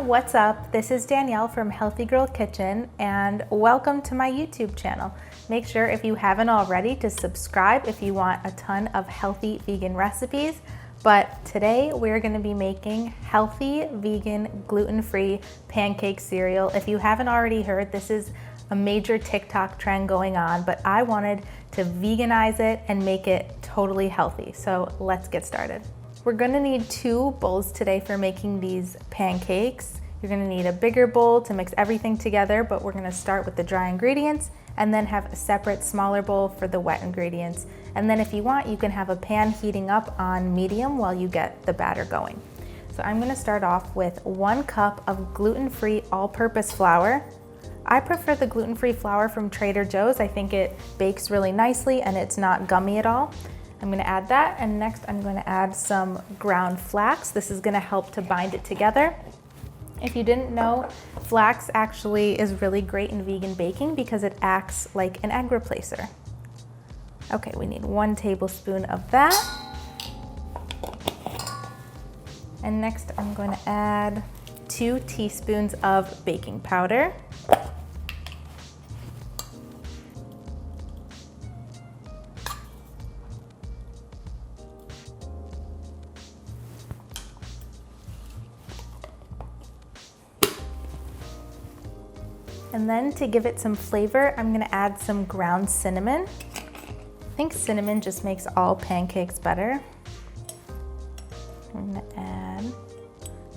what's up? This is Danielle from Healthy Girl Kitchen and welcome to my YouTube channel. Make sure if you haven't already to subscribe if you want a ton of healthy vegan recipes. But today we're gonna be making healthy, vegan, gluten-free pancake cereal. If you haven't already heard, this is a major TikTok trend going on, but I wanted to veganize it and make it totally healthy. So let's get started. We're gonna need 2 bowls today for making these pancakes. You're gonna need a bigger bowl to mix everything together, but we're gonna start with the dry ingredients and then have a separate smaller bowl for the wet ingredients. And then if you want, you can have a pan heating up on medium while you get the batter going. So I'm gonna start off with 1 cup of gluten-free all-purpose flour. I prefer the gluten-free flour from Trader Joe's. I think it bakes really nicely and it's not gummy at all. I'm gonna add that, and next I'm gonna add some ground flax. This is gonna help to bind it together. If you didn't know, flax actually is really great in vegan baking because it acts like an egg replacer. Okay, we need 1 tablespoon of that. And next I'm going to add 2 teaspoons of baking powder. And then to give it some flavor, I'm gonna add some ground cinnamon. I think cinnamon just makes all pancakes better. I'm gonna add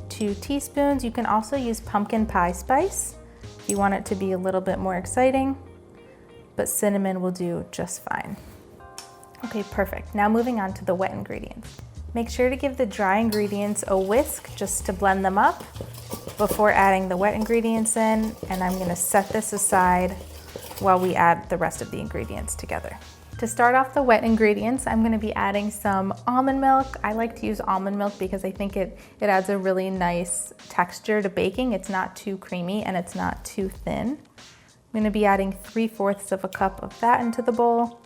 2 teaspoons. You can also use pumpkin pie spice if you want it to be a little bit more exciting, but cinnamon will do just fine. Okay, perfect. Now moving on to the wet ingredients. Make sure to give the dry ingredients a whisk just to blend them up before adding the wet ingredients in, and I'm gonna set this aside while we add the rest of the ingredients together. To start off the wet ingredients, I'm gonna be adding some almond milk. I like to use almond milk because I think it adds a really nice texture to baking. It's not too creamy and it's not too thin. I'm gonna be adding 3/4 of a cup of that into the bowl.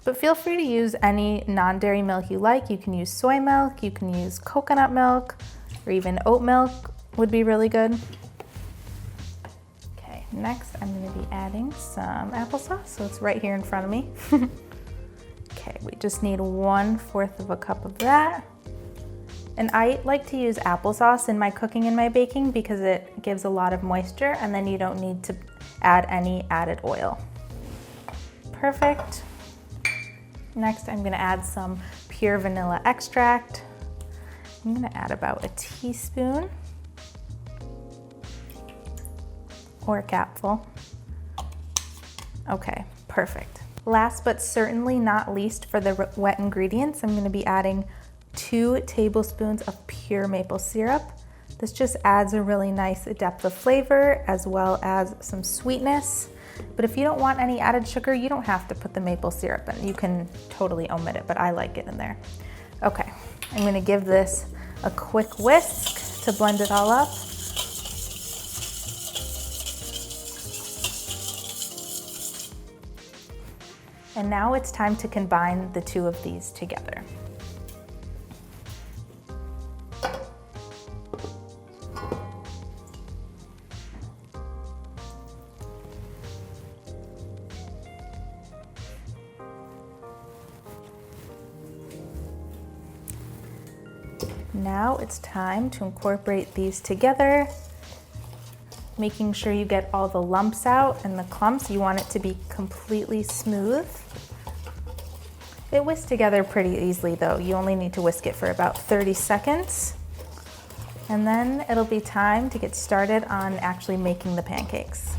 But feel free to use any non-dairy milk you like. You can use soy milk, you can use coconut milk, or even oat milk would be really good. Okay, next I'm gonna be adding some applesauce, so it's right here in front of me. Okay, we just need 1/4 of a cup of that. And I like to use applesauce in my cooking and my baking because it gives a lot of moisture and then you don't need to add any added oil. Perfect. Next, I'm gonna add some pure vanilla extract. I'm gonna add about a teaspoon or a capful. Okay, perfect. Last but certainly not least for the wet ingredients, I'm gonna be adding 2 tablespoons of pure maple syrup. This just adds a really nice depth of flavor as well as some sweetness. But if you don't want any added sugar, you don't have to put the maple syrup in. You can totally omit it, but I like it in there. Okay, I'm gonna give this a quick whisk to blend it all up. And now it's time to combine the 2 of these together. Now it's time to incorporate these together, making sure you get all the lumps out and the clumps. You want it to be completely smooth. It whisks together pretty easily though. You only need to whisk it for about 30 seconds. And then it'll be time to get started on actually making the pancakes.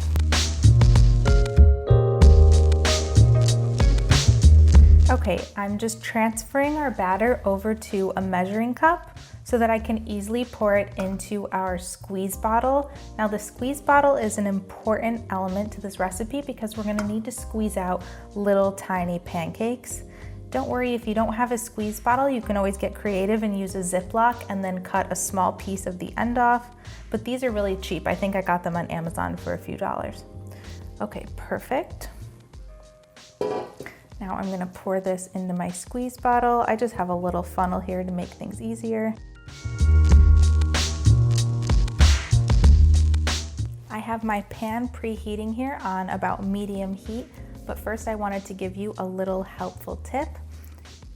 Okay, I'm just transferring our batter over to a measuring cup so that I can easily pour it into our squeeze bottle. Now the squeeze bottle is an important element to this recipe because we're gonna need to squeeze out little tiny pancakes. Don't worry if you don't have a squeeze bottle, you can always get creative and use a Ziploc and then cut a small piece of the end off. But these are really cheap. I think I got them on Amazon for a few dollars. Okay, perfect. Now I'm gonna pour this into my squeeze bottle. I just have a little funnel here to make things easier. have my pan preheating here on about medium heat, but first I wanted to give you a little helpful tip.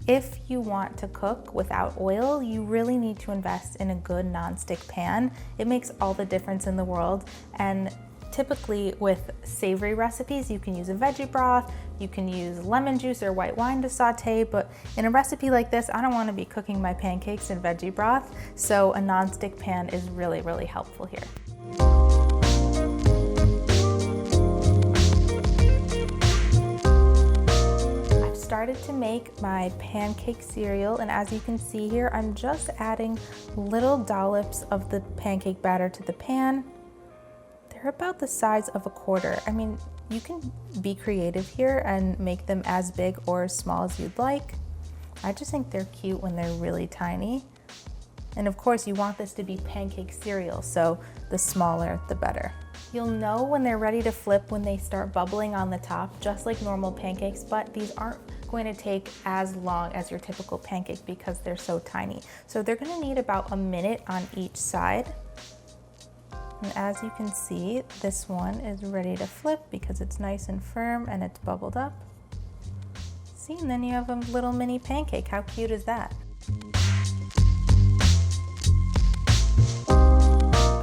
If you want to cook without oil, you really need to invest in a good nonstick pan. It makes all the difference in the world. And typically with savory recipes, you can use a veggie broth, you can use lemon juice or white wine to saute, but in a recipe like this, I don't want to be cooking my pancakes in veggie broth, so a nonstick pan is really, really helpful here. Started to make my pancake cereal, and as you can see here, I'm just adding little dollops of the pancake batter to the pan. They're about the size of a quarter. I mean, you can be creative here and make them as big or as small as you'd like. I just think they're cute when they're really tiny. And of course, you want this to be pancake cereal, so the smaller, the better. You'll know when they're ready to flip when they start bubbling on the top, just like normal pancakes, but these aren't going to take as long as your typical pancake because they're so tiny. So they're going to need about a minute on each side. And as you can see, this one is ready to flip because it's nice and firm and it's bubbled up. See, and then you have a little mini pancake. How cute is that?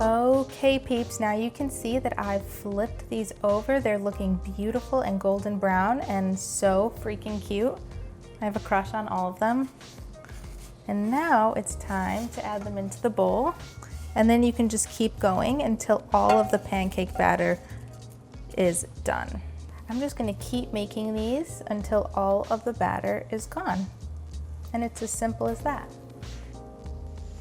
Okay peeps, now you can see that I've flipped these over. They're looking beautiful and golden brown and so freaking cute. I have a crush on all of them. And now it's time to add them into the bowl. And then you can just keep going until all of the pancake batter is done. I'm just gonna keep making these until all of the batter is gone. And it's as simple as that.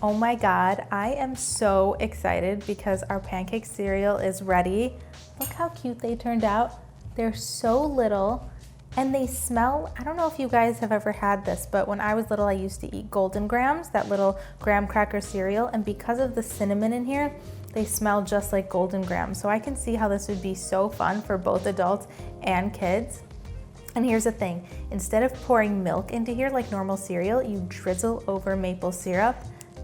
Oh my God, I am so excited because our pancake cereal is ready. Look how cute they turned out. They're so little and they smell, I don't know if you guys have ever had this, but when I was little, I used to eat Golden Grahams, that little graham cracker cereal. And because of the cinnamon in here, they smell just like Golden Grahams. So I can see how this would be so fun for both adults and kids. And here's the thing, instead of pouring milk into here like normal cereal, you drizzle over maple syrup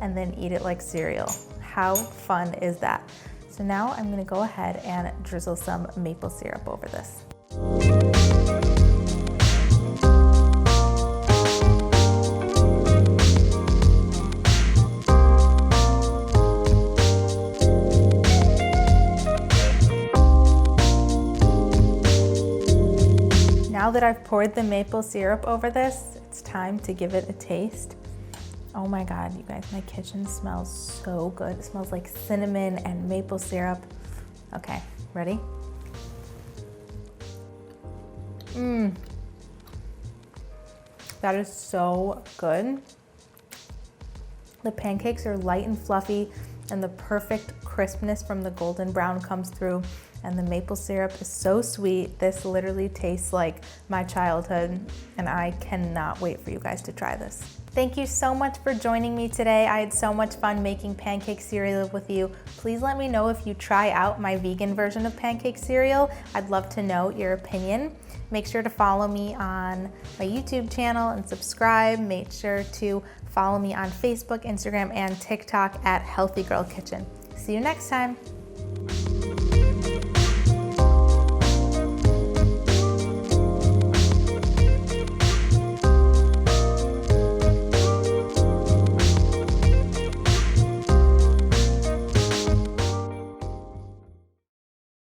and then eat it like cereal. How fun is that? So now I'm gonna go ahead and drizzle some maple syrup over this. Now that I've poured the maple syrup over this, it's time to give it a taste. Oh my God, you guys, my kitchen smells so good. It smells like cinnamon and maple syrup. Okay, ready? That is so good. The pancakes are light and fluffy and the perfect crispness from the golden brown comes through, and the maple syrup is so sweet. This literally tastes like my childhood and I cannot wait for you guys to try this. Thank you so much for joining me today. I had so much fun making pancake cereal with you. Please let me know if you try out my vegan version of pancake cereal. I'd love to know your opinion. Make sure to follow me on my YouTube channel and subscribe. Make sure to follow me on Facebook, Instagram, and TikTok at Healthy Girl Kitchen. See you next time.